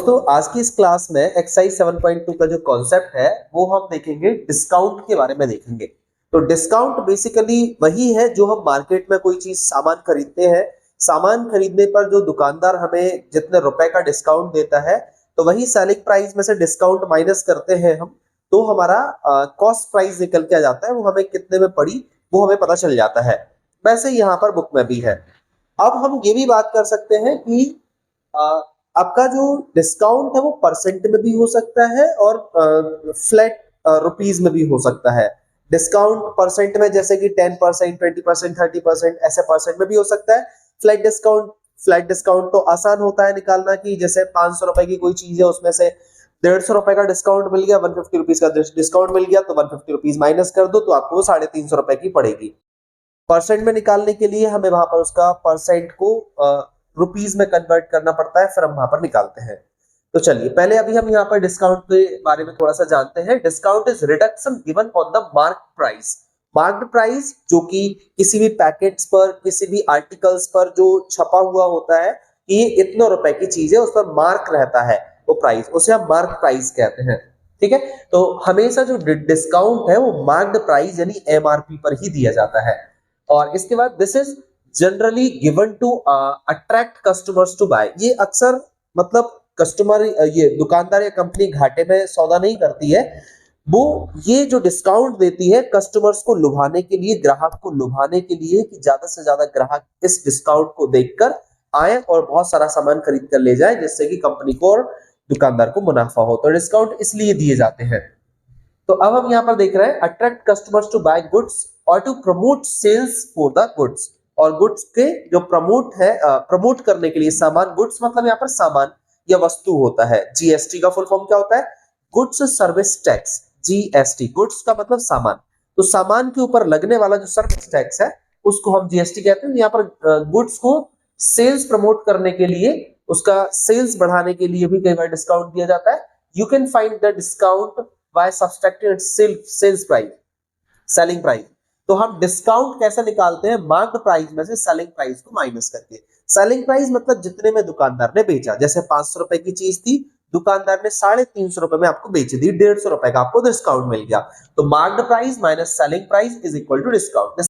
दोस्तों आज की इस क्लास में एक्सरसाइज 7.2 का जो कॉन्सेप्ट है वो हम देखेंगे डिस्काउंट के बारे में देखेंगे। तो डिस्काउंट बेसिकली वही है जो हम मार्केट में कोई चीज सामान खरीदते हैं, सामान खरीदने पर जो दुकानदार हमें जितने रुपए का डिस्काउंट देता है तो वही सेलिंग प्राइस में से डिस्काउंट माइनस करते हैं हम, तो हमारा कॉस्ट प्राइस निकल के आ जाता है, वो हमें कितने में पड़ी वो हमें पता चल जाता है। वैसे यहाँ पर बुक में भी है। अब हम ये भी बात कर सकते हैं कि आपका जो डिस्काउंट है वो परसेंट में भी हो सकता है और फ्लैट रुपीज में भी हो सकता है। डिस्काउंट परसेंट में जैसे कि 10%, 20%, 30% ऐसे परसेंट में भी हो सकता है। फ्लैट डिस्काउंट तो आसान होता है निकालना, कि जैसे 500 रुपए की कोई चीज है उसमें से 150 रुपए का डिस्काउंट मिल गया, 150 रुपीज का डिस्काउंट मिल गया, तो 150 रुपीज माइनस कर दो तो आपको 350 रुपए की पड़ेगी। परसेंट में निकालने के लिए हमें वहां पर उसका परसेंट को रुपीज में कन्वर्ट करना पड़ता है, फिर हम वहां पर निकालते हैं। तो चलिए पहले अभी हम यहाँ पर डिस्काउंट के बारे में थोड़ा सा जानते हैं। Discount is reduction given on the mark price. Marked price जो कि किसी भी पैकेट्स पर, किसी भी आर्टिकल्स पर जो छपा हुआ होता है कि ये इतने रुपए की चीज है, उस पर मार्क रहता है वो प्राइस, उसे हम मार्क प्राइस कहते हैं। ठीक है, तो हमेशा जो डिस्काउंट है वो मार्क्ड प्राइस यानी एमआरपी पर ही दिया जाता है। और इसके बाद this is generally given to attract customers to buy. ये अक्सर मतलब कस्टमर, ये दुकानदार या कंपनी घाटे में सौदा नहीं करती है, वो ये जो डिस्काउंट देती है कस्टमर्स को लुभाने के लिए, ग्राहक को लुभाने के लिए कि ज्यादा से ज्यादा ग्राहक इस डिस्काउंट को देखकर आए और बहुत सारा सामान खरीद कर ले जाए, जिससे कि कंपनी को और दुकानदार को मुनाफा हो। तो डिस्काउंट इसलिए दिए जाते हैं। तो अब हम यहाँ पर देख रहे हैं attract customers to buy goods और to promote sales for the goods. और गुड्स के जो प्रमोट है, प्रमोट करने के लिए सामान, गुड्स मतलब यहाँ पर सामान या वस्तु होता है। जीएसटी का फुल फॉर्म क्या होता है? Goods service tax. GST, goods का मतलब सामान, तो सामान के ऊपर लगने वाला जो सर्विस टैक्स है उसको हम जीएसटी कहते हैं। यहाँ पर गुड्स को सेल्स प्रमोट करने के लिए, उसका सेल्स बढ़ाने के लिए भी कई बार डिस्काउंट दिया जाता है। You can find the discount by subtracting sales price, selling price. तो हम डिस्काउंट कैसे निकालते हैं? मार्क्ड प्राइस में से सेलिंग प्राइस को माइनस करके। सेलिंग प्राइस मतलब जितने में दुकानदार ने बेचा। जैसे 500 रुपए की चीज थी, दुकानदार ने 350 रुपए में आपको बेच दी, 150 रुपए का आपको डिस्काउंट मिल गया। तो marked price minus selling price is equal to discount.